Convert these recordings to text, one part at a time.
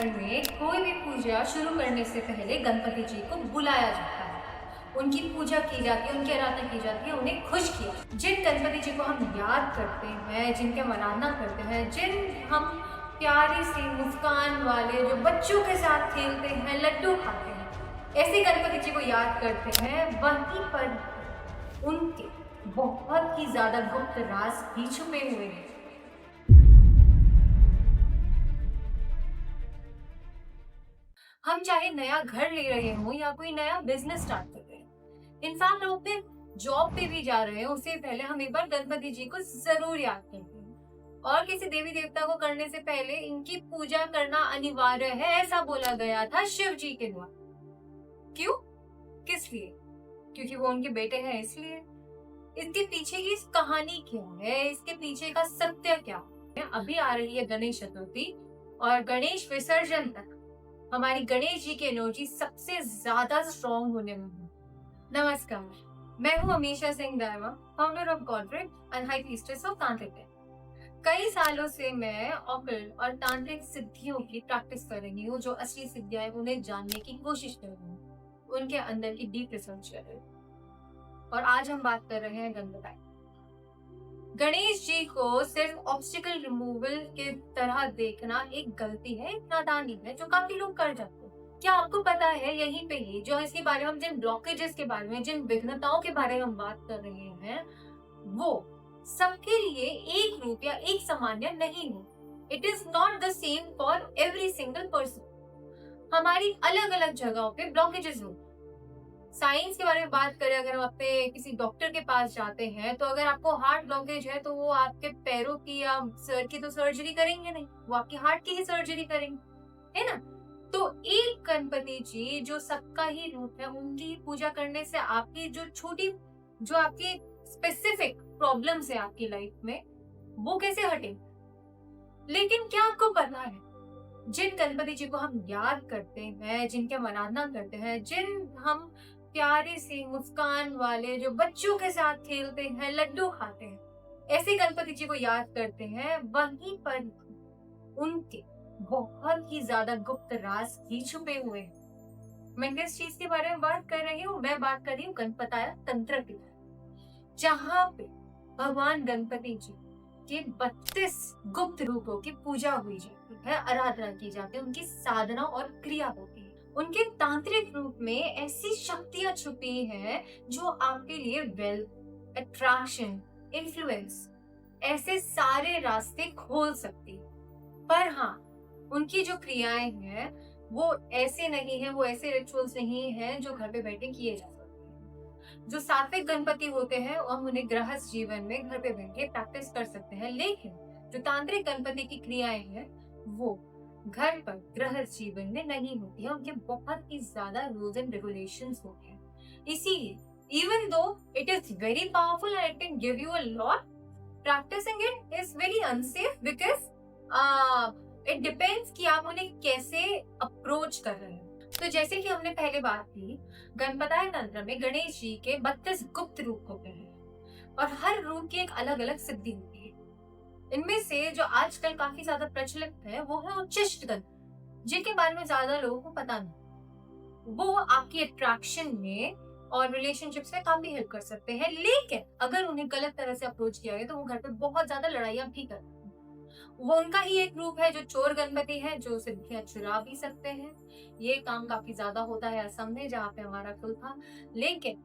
घर में कोई भी पूजा शुरू करने से पहले गणपति जी को बुलाया जाता है। उनकी पूजा की जाती है, उनकी आराधना की जाती है, उन्हें खुश किया। जिन गणपति जी को हम याद करते हैं, जिनकी हम आराधना करते हैं, जिन हम प्यारी सी मुस्कान वाले जो बच्चों के साथ खेलते हैं, लड्डू खाते हैं, ऐसे गणपति जी को याद करते हैं, वहीं पर उनके बहुत ही ज्यादा गुप्त राज भी छुपे हुए हैं। हम चाहे नया घर ले रहे हो या कोई नया बिजनेस स्टार्ट कर रहे हैं, इनफैक्ट लोग अपने जॉब पे भी जा रहे हैं, उससे पहले हम एक बार गणपति जी को जरूर याद करते हैं। और किसी देवी देवता को करने से पहले इनकी पूजा करना अनिवार्य है, ऐसा बोला गया था शिव जी के द्वारा। क्यों? किस लिए? क्योंकि वो उनके बेटे हैं, इसलिए। इसके पीछे की कहानी क्या है, इसके पीछे का सत्य क्या है? अभी आ रही है गणेश चतुर्थी और गणेश विसर्जन तक हमारी गणेश जी की एनर्जी सबसे ज्यादा स्ट्रॉन्ग होने में है। नमस्कार, मैं हूँ Amisha Singh Daiva, founder of Godred and high priestess of tantric. कई सालों से मैं ऑकल्ट और तांत्रिक सिद्धियों की प्रैक्टिस कर रही हूँ, जो असली सिद्धियां हैं उन्हें जानने की कोशिश कर रही हूँ, उनके अंदर की डीप रिसर्च कर रही हूँ। और आज हम बात कर रहे हैं गणपति। गणेश जी को सिर्फ ऑब्स्टिकल रिमूवल के तरह देखना एक गलती है, एक नादानी है, जो काफी लोग कर जाते हैं। क्या आपको पता है यहीं पे ही जो इसके बारे में हम जिन ब्लॉकेजेस के बारे में, जिन विघ्नताओं के बारे में हम बात कर रहे हैं, वो सबके लिए एक रूप या एक सामान्य नहीं है। It is not the same for every single person. हमारी अलग अलग जगहों पे ब्लॉकेजेस होते हैं। साइंस के बारे में बात करें, अगर हम अपने किसी डॉक्टर के पास जाते हैं, तो अगर आपको हार्ट ब्लॉकेज है तो वो आपके पैरों की या सर की तो सर्जरी करेंगे नहीं, वो आपके हार्ट की ही सर्जरी करेंगे, है ना? तो एक गणपति जी जो सबका ही रूप है, उनकी पूजा करने से आपकी जो छोटी, जो आपकी स्पेसिफिक प्रॉब्लम्स है आपकी लाइफ में, वो कैसे हटे? लेकिन क्या आपको पता है, जिन गणपति जी को हम याद करते हैं, जिनके हम आराधना करते हैं, जिन हम प्यारे सी मुस्कान वाले जो बच्चों के साथ खेलते हैं, लड्डू खाते हैं, ऐसे गणपति जी को याद करते हैं, वहीं पर उनके बहुत ही ज्यादा गुप्त राज भी छुपे हुए हैं। मैं किस चीज के बारे में बात कर रही हूँ? मैं बात कर रही हूँ गणपताया तंत्र की, जहाँ पे भगवान गणपति जी के 32 गुप्त रूपों की पूजा हुई जाती है, आराधना की जाती है, उनकी साधना और क्रिया होती है। उनके तांत्रिक रूप में ऐसी शक्तियां छुपी हैं जो आपके लिए वेल्थ, अट्रैक्शन, इन्फ्लुएंस, ऐसे सारे रास्ते खोल सकती है। पर हाँ, उनकी जो क्रियाएं हैं वो ऐसे नहीं है, वो ऐसे रिचुअल्स नहीं है जो घर पे बैठे किए जा सकते हैं। जो सात्विक गणपति होते हैं हम उन्हें गृहस्थ जीवन में घर पे बैठे प्रैक्टिस कर सकते हैं, लेकिन जो तांत्रिक गणपति की क्रियाएं हैं वो घर पर गृहस्थ जीवन में नहीं होती है। उनके बहुत ही ज्यादा रूल्स एंड रेगुलेशंस होते हैं। इसीलिए even though it is very powerful and it can give you a lot, practising it is very unsafe because it depends कि आप उन्हें कैसे अप्रोच कर रहे हैं। तो जैसे कि हमने पहले बात की, गणपताय तंत्र में गणेश जी के 32 गुप्त रूप होते हैं और हर रूप की एक अलग अलग सिद्धि होती है। इनमें से जो आजकल काफी ज्यादा प्रचलित है वो है उच्चिष्ट गणपति, जिनके बारे में ज्यादा लोगों को पता नहीं। वो आपकी अट्रैक्शन में और रिलेशनशिप्स में काफी हेल्प कर सकते हैं, लेकिन अगर उन्हें गलत तरह से अप्रोच किया गया तो वो घर पे बहुत ज्यादा लड़ाइयां भी करते हैं। वो उनका ही एक रूप है जो चोर गणपति है, जो सिद्धियां चुरा भी सकते हैं। ये काम काफी ज्यादा होता है असम में, जहाँ पे हमारा कुल था। लेकिन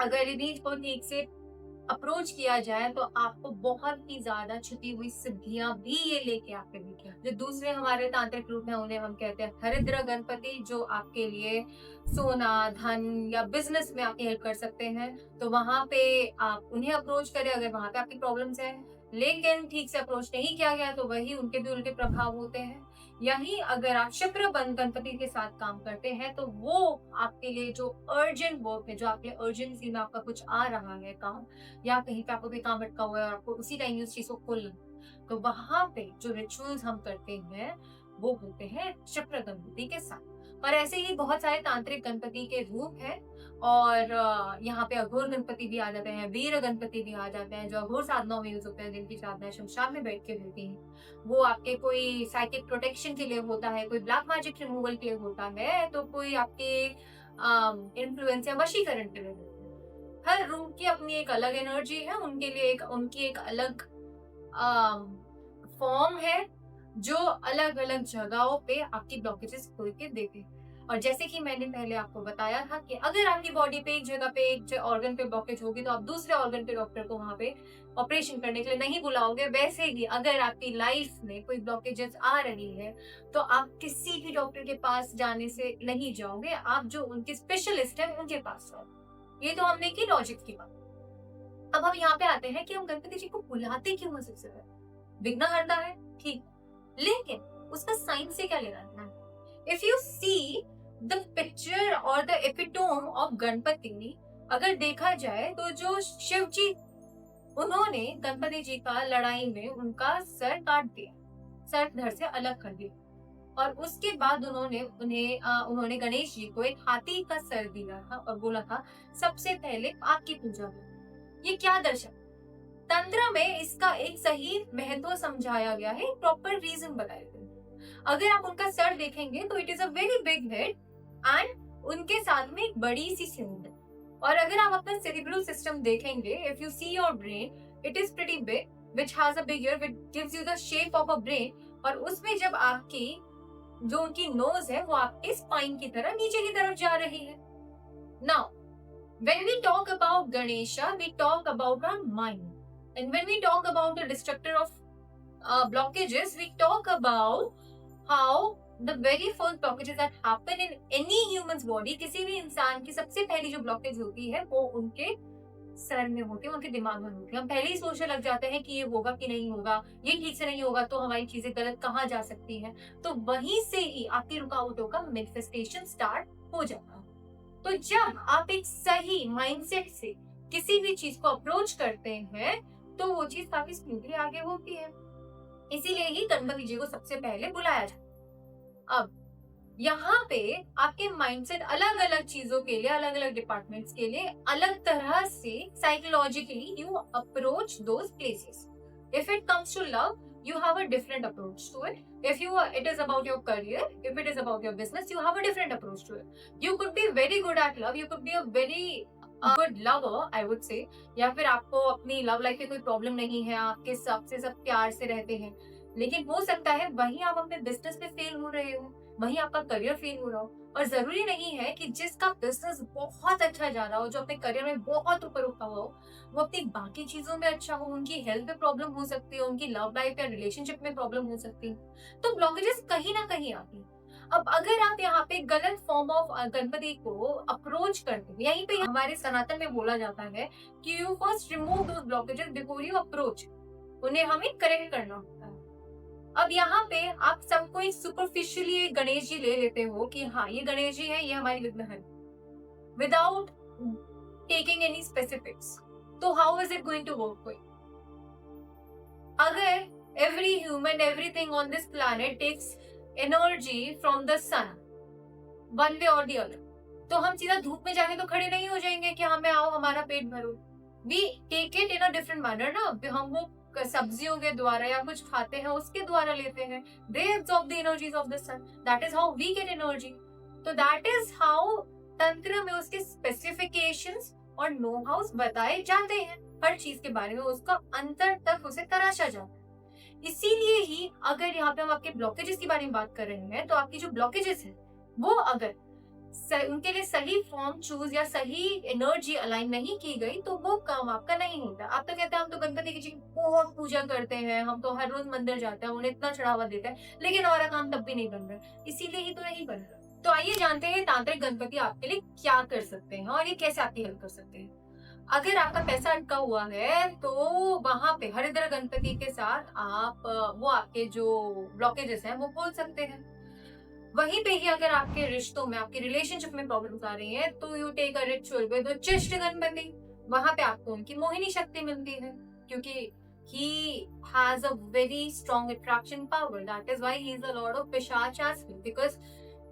अगर इन्हीं को ठीक से अप्रोच किया जाए तो आपको बहुत ही ज्यादा छुपी हुई सिद्धियां भी ये लेके आके दिखे। जो दूसरे हमारे तांत्रिक रूप हैं उन्हें हम कहते हैं हरिद्र गणपति, जो आपके लिए सोना, धन या बिजनेस में आपकी हेल्प कर सकते हैं। तो वहां पे आप उन्हें अप्रोच करें अगर वहां पे आपकी प्रॉब्लम्स है, लेकिन ठीक से अप्रोच नहीं किया गया तो वही उनके भी उल्टे प्रभाव होते हैं। यही अगर आप शुक्र गणपति के साथ काम करते हैं तो वो आपके लिए जो अर्जेंट वर्क है, जो आपके अर्जेंसी में आपका कुछ आ रहा है काम, या कहीं पे आपको भी काम अटका हुआ है और आपको उसी टाइम उस चीज को खोलना, तो वहां पे जो रिचुअल्स हम करते हैं वो होते हैं क्षिप्र गणपति के साथ। और ऐसे ही बहुत सारे तांत्रिक गणपति के रूप हैं। और यहाँ पे अघोर गणपति भी आ जाते हैं, वीर गणपति भी आ जाते हैं, जो अघोर साधनाओं में यूज होते हैं, जिनकी साधनाएं शमशान में बैठ के होती हैं। वो आपके कोई साइकिक प्रोटेक्शन के लिए होता है, कोई ब्लैक मैजिक रिमूवल के लिए होता है, तो कोई आपके इन्फ्लुएंस या वशीकरण के लिए होता है। हर रूम की अपनी एक अलग एनर्जी है, उनके लिए उनकी एक अलग फॉर्म है, जो अलग अलग जगहों पे आपकी ब्लॉकेजेस खोल के देते हैं। और जैसे कि मैंने पहले आपको बताया था कि अगर आपकी बॉडी पे एक जगह पे एक ऑर्गन पे ब्लॉकेज होगी तो आप दूसरे ऑर्गन पे डॉक्टर को वहां पे ऑपरेशन करने के लिए नहीं बुलाओगे। वैसे ही अगर आपकी लाइफ में कोई ब्लॉकेजेस आ रही है तो आप किसी भी डॉक्टर के पास जाने से नहीं जाओगे, आप जो उनके स्पेशलिस्ट है उनके पास जाओ। ये तो हमने की लॉजिक की बात। अब हम यहाँ पे आते हैं कि हम गणपति जी को बुलाते क्यों हैं। सबसे पहले विघ्नहर्ता है, ठीक, लेकिन उसका साइंस से क्या लेना है। If you see the picture और द एपिटोम ऑफ गणपति, अगर देखा जाए तो जो शिव जी, उन्होंने गणपति जी का लड़ाई में उनका सर काट दिया, सर धड़ से अलग कर दिया, और उसके बाद उन्होंने गणेश जी को एक हाथी का सर दिया था और बोला था सबसे पहले आपकी पूजा हो। ये क्या दर्शा, तंत्र में इसका एक सही महत्व समझाया गया है, प्रॉपर रीजन बताए गए। अगर आप उनका सर देखेंगे तो it is a very big head and उनके साथ में एक बड़ी सी सूंड है। और अगर आप अपना सेरिब्रल सिस्टम देखेंगे, if you see your brain, it is pretty big which has a big year which gives you the shape of a brain. और उसमें जब आपकी जो उनकी नोज है वो आपके स्पाइन की तरह नीचे की तरफ जा रही है। Now when we talk about Ganesha, we talk about our mind. And when we talk about the destructor of blockages, we talk about how the very first blockages that happen in any human's body, किसी भी इंसान की सबसे पहली जो blockage होती है वो उनके सर में होती है, उनके दिमाग में होती है। हम पहले ही सोचने लग जाते हैं कि ये होगा कि नहीं होगा, ये ठीक से नहीं होगा तो हमारी चीजें गलत कहाँ जा सकती हैं। तो वहीं से ही आपकी रुकावटों का मैनिफेस्टेशन स्टार्ट हो जाता है। तो जब आप एक सही माइंडसेट से किसी भी चीज को अप्रोच करते हैं तो वो चीज काफी स्मूथली आगे होती है। इसीलिए ही गणपति जी को सबसे पहले बुलाया जाता। अब यहाँ पे आपके माइंडसेट अलग अलग चीजों के लिए, अलग अलग डिपार्टमेंट्स के लिए अलग तरह से psychologically you approach those places. If it comes to love, you have a different approach to it. If it is about your career, if it is about your business, you have a different approach to it. You could be very good at love, you could be a very good lover, I would say. या फिर आपको अपनी love life में कोई problem नहीं है, आपके सबसे सब प्यार से रहते हैं, लेकिन हो सकता है वहीं आप अपने बिजनेस में फेल हो रहे हो, वहीं आपका करियर फेल हो रहा हो। और जरूरी नहीं है कि जिसका बिजनेस बहुत अच्छा जा रहा हो, जो अपने करियर में बहुत ऊपर उठा हुआ हो, वो अपनी बाकी चीजों में अच्छा हो, उनकी हेल्थ में प्रॉब्लम हो सकती है, उनकी लव लाइफ या रिलेशनशिप में प्रॉब्लम हो सकती है। तो ब्लॉकेजेस कहीं ना कहीं आती है। अब अगर आप यहाँ पे गलत फॉर्म ऑफ गणपति को अप्रोच करते हैं, यहीं पे हमारे सनातन में बोला जाता है कि you first remove those blockages before you approach, उन्हें हमें करेक्ट करना होता है। अब यहाँ पे आप सबको एक सुपरफिशियली गणेश जी ले लेते हो कि हाँ ये गणेश जी है, ये हमारी विघ्न है, विदाउट टेकिंग एनी स्पेसिफिक्स। तो how is it going to work for you? अगर every human, everything on this planet takes energy from the sun one way or the other, तो हम सीधा धूप में जाके तो खड़े नहीं हो जाएंगे कि हमें आओ हमारा पेट भरो। We take it in a different manner ना। हम वो सब्जियों के द्वारा या कुछ खाते हैं उसके द्वारा लेते हैं। They absorb the energies of the sun, that is how we get energy. तो दैट इज हाउ तंत्र में उसके स्पेसिफिकेशंस और नो हाउस बताए जाते हैं। हर चीज के बारे में उसका अंतर तक उसे तराशा जाता है। इसीलिए ही अगर यहाँ पे हम आपके ब्लॉकेजेस के बारे में बात कर रहे हैं, तो आपकी जो ब्लॉकेजेस है वो अगर उनके लिए सही फॉर्म चूज या सही एनर्जी अलाइन नहीं की गई तो वो काम आपका नहीं होता। आप तो कहते हैं हम तो गणपति जी की बहुत पूजा करते हैं, हम तो हर रोज मंदिर जाते हैं, उन्हें इतना चढ़ावा देते हैं, लेकिन हमारा काम तब भी नहीं बन रहा, इसीलिए ही तो नहीं बन रहा। तो आइए जानते हैं तांत्रिक गणपति आपके लिए क्या कर सकते हैं और ये कैसे आपकी हेल्प कर सकते हैं। अगर आपका पैसा अटका हुआ है तो वहां पे हरिद्र गणपति के साथ आप वो आपके जो ब्लॉकेजेस हैं वो खोल सकते हैं। वहीं पे ही अगर आपके रिश्तों में, आपके रिलेशनशिप में प्रॉब्लम्स आ रही हैं, तो you take a ritual with चिष्ट गणपति। वहां पे आपको उनकी मोहिनी शक्ति मिलती है, क्योंकि he has a very strong attraction power. That is why he is the lord of Pishach as well, because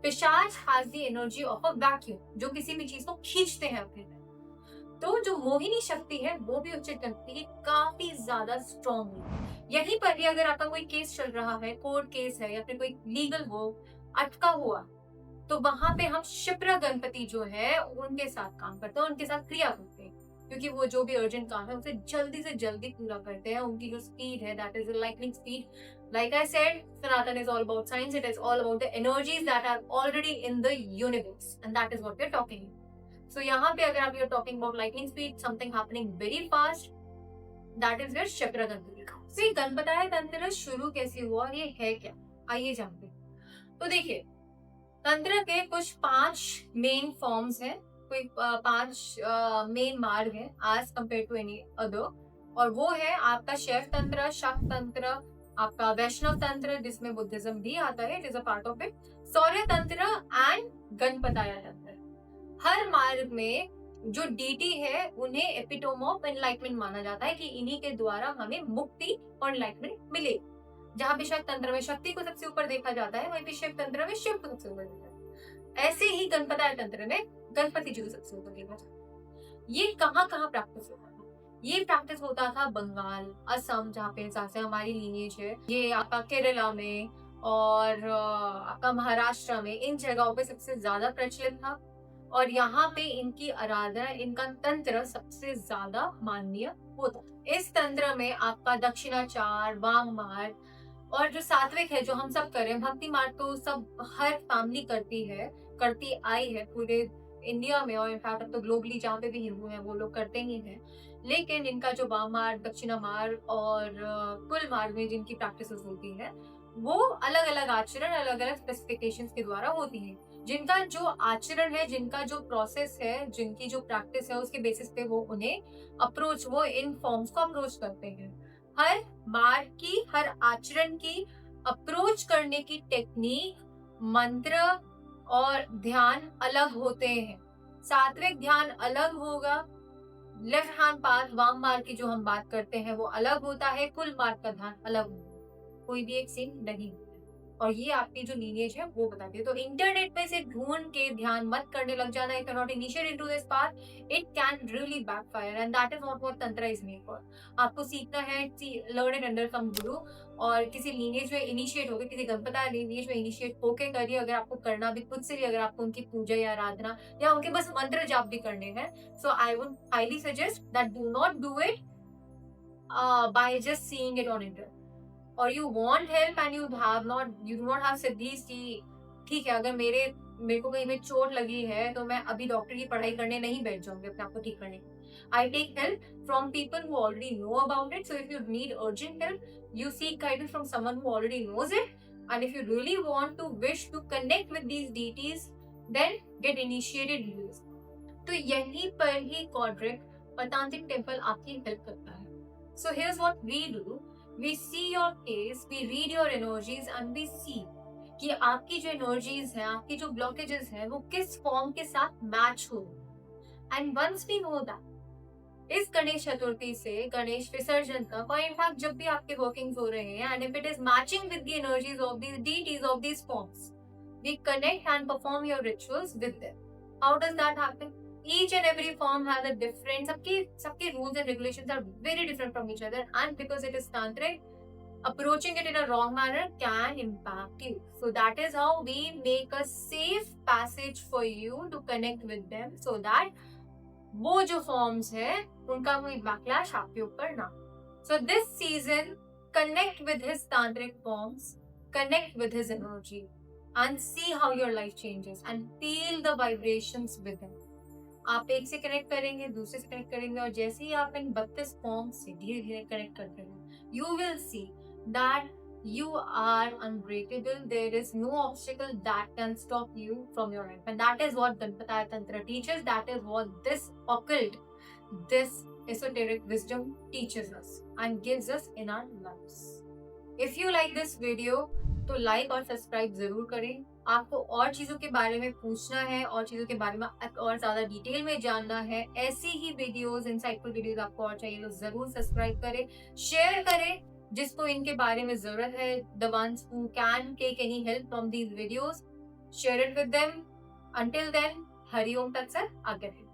पिशाच has the energy of a vacuum, जो किसी भी चीज को खींचते हैं अपने तरफ। तो जो मोहिनी शक्ति है वो भी उच्च शक्ति की काफी ज्यादा स्ट्रॉन्ग है। यहीं पर ही अगर आपका कोई केस चल रहा है, कोर्ट केस है या फिर कोई लीगल वो अटका हुआ, तो वहां पे हम क्षिप्रा गणपति जो है उनके साथ काम करते हैं, उनके साथ क्रिया करते हैं, क्योंकि वो जो भी अर्जेंट काम है उसे जल्दी से जल्दी पूरा करते हैं। उनकी जो स्पीड है that is lightning speed. Like I said, Sanatan is all about science, it is all about the energies that are already in the universe and that is what we are talking. So यहाँ पे अगर आप you are talking about lightning speed, something happening very fast, that is where Kshipra Ganapati का। So ये गणपताय तंत्र शुरू कैसे हुआ, ये है क्या, आइए जानते हैं। तो देखिए, तंत्र के कुछ 5 मेन फॉर्म्स हैं, कोई 5 मेन मार्ग हैं as compare to any other, और वो है आपका शैव तंत्र, शाक्त तंत्र, आपका वैष्णव तंत्र जिसमें बुद्धिज्म भी आता है, it is a part of it, सौर्य तंत्र एंड गणपताय तंत्र। हर मार्ग में जो डीटी है उन्हें एपिटोम ऑफ एनलाइटमेंट माना जाता है कि इन्हीं के द्वारा हमें मुक्ति और एनलाइटमेंट मिले। जहां पे शक्ति तंत्र में शक्ति को सबसे ऊपर देखा जाता है, वहीं पे शिव तंत्र में शिव को सबसे ऊपर देखा जाता है। ऐसे ही गणपताय तंत्र में गणपति जी को सबसे ऊपर देखा जाता है। ये कहाँ कहाँ प्रैक्टिस होता था? ये प्रैक्टिस होता था बंगाल, असम, जहाँ पे से हमारी लीनिएज है, ये आपका केरला में और आपका महाराष्ट्र में, इन जगहों पे सबसे ज्यादा प्रचलित था। और यहाँ पे इनकी आराधना, इनका तंत्र सबसे ज्यादा माननीय होता। इस तंत्र में आपका दक्षिणाचार, वाम मार्ग और जो सात्विक है जो हम सब करें, भक्ति मार्ग तो सब हर फैमिली करती है, करती आई है पूरे इंडिया में, और इनफैक्ट अब तो ग्लोबली जहाँ पे भी हिंदू हैं वो लोग करते ही हैं। लेकिन इनका जो वाम मार्ग, दक्षिणा मार्ग और कुल मार्ग में जिनकी प्रैक्टिस होती है वो अलग अलग आचरण, अलग अलग स्पेसिफिकेशंस के द्वारा होती है। जिनका जो आचरण है, जिनका जो प्रोसेस है, जिनकी जो प्रैक्टिस है, उसके बेसिस पे वो उन्हें अप्रोच, वो इन फॉर्म्स को अप्रोच करते हैं। हर मार्ग की, हर आचरण की अप्रोच करने की टेक्निक, मंत्र और ध्यान अलग होते हैं। सात्विक ध्यान अलग होगा, लेफ्ट हैंड पाथ वाम मार्ग की जो हम बात करते हैं वो अलग होता है, कुल मार्ग का ध्यान अलग होगा, कोई भी एक सेम नहीं होता। और ये आपकी जो लीनिएज है वो बताती है। तो इंटरनेट पे से ढूंढ के ध्यान मत करने लग जाना, if you not initiate into this path, it can really backfire and that is not what तंत्र इज मेड फॉर। आपको सीखना है, लर्न इट अंडर सम गुरु, और किसी लीनिएज में इनिशिएट होकर, किसी गणपताय लीनिएज में इनिशिएट होके करिए। अगर आपको करना भी खुद से भी, अगर आपको उनकी पूजा या आराधना या उनके बस मंत्र जाप भी करने हैं, so I would highly suggest that do not do it by just seeing it on internet, or you want help and you do not have सिद्धि की ठीक है, अगर मेरे को कहीं में चोट लगी है तो मैं अभी डॉक्टर की पढ़ाई करने नहीं बैठ जाऊंगी अपने आप को ठीक करने। I take help from people who already know about it. So if you need urgent help, you seek guidance from someone who already knows it. And if you really want to wish to connect with these deities, then get initiated in this. तो यहीं पर ही कॉड्रिक पतांतिक temple आपकी help करता है। So here's what we do. We see your case, we read your energies and we see कि आपकी जो energies हैं, आपकी जो ब्लॉकेजेस हैं, वो किस फॉर्म के साथ मैच हो। And once we know that, इस गणेश चतुर्थी से गणेश विसर्जन तक, और इनफैक्ट जब भी आपके वर्किंग्स हो रहे हैं, and if it is matching with the energies of the deities of these forms, we connect and perform your rituals with them. How does that happen? Each and every form has a different, सबके rules and regulations are very different from each other, and because it is tantric, approaching it in a wrong manner can impact you. So that is how we make a safe passage for you to connect with them, so that वो जो forms है उनका कोई backlash आपके ऊपर ना। So this season, connect with his tantric forms, connect with his energy, and see how your life changes, and feel the vibrations with him. आप एक से कनेक्ट करेंगे, दूसरे से कनेक्ट करेंगे, और जैसे ही आप इन 32 फॉर्म से धीरे धीरे कनेक्ट करते हैं, you will see that you are unbreakable. There is no obstacle that can stop you from your life, and that is what Ganpataya Tantra teaches. That is what this occult, this esoteric wisdom teaches us and gives us in our lives. If you like this video, तो like और subscribe जरूर करें। आपको और चीजों के बारे में पूछना है, और चीजों के बारे में और ज्यादा डिटेल में जानना है, ऐसी ही वीडियोस, इंसाइटफुल वीडियोस आपको और चाहिए तो जरूर सब्सक्राइब करें, शेयर करें जिसको इनके बारे में जरूरत है, the ones who can take any help from these videos, Share it with them. Until then, Hari Om Tat Sat. आज्ञा दीजिए।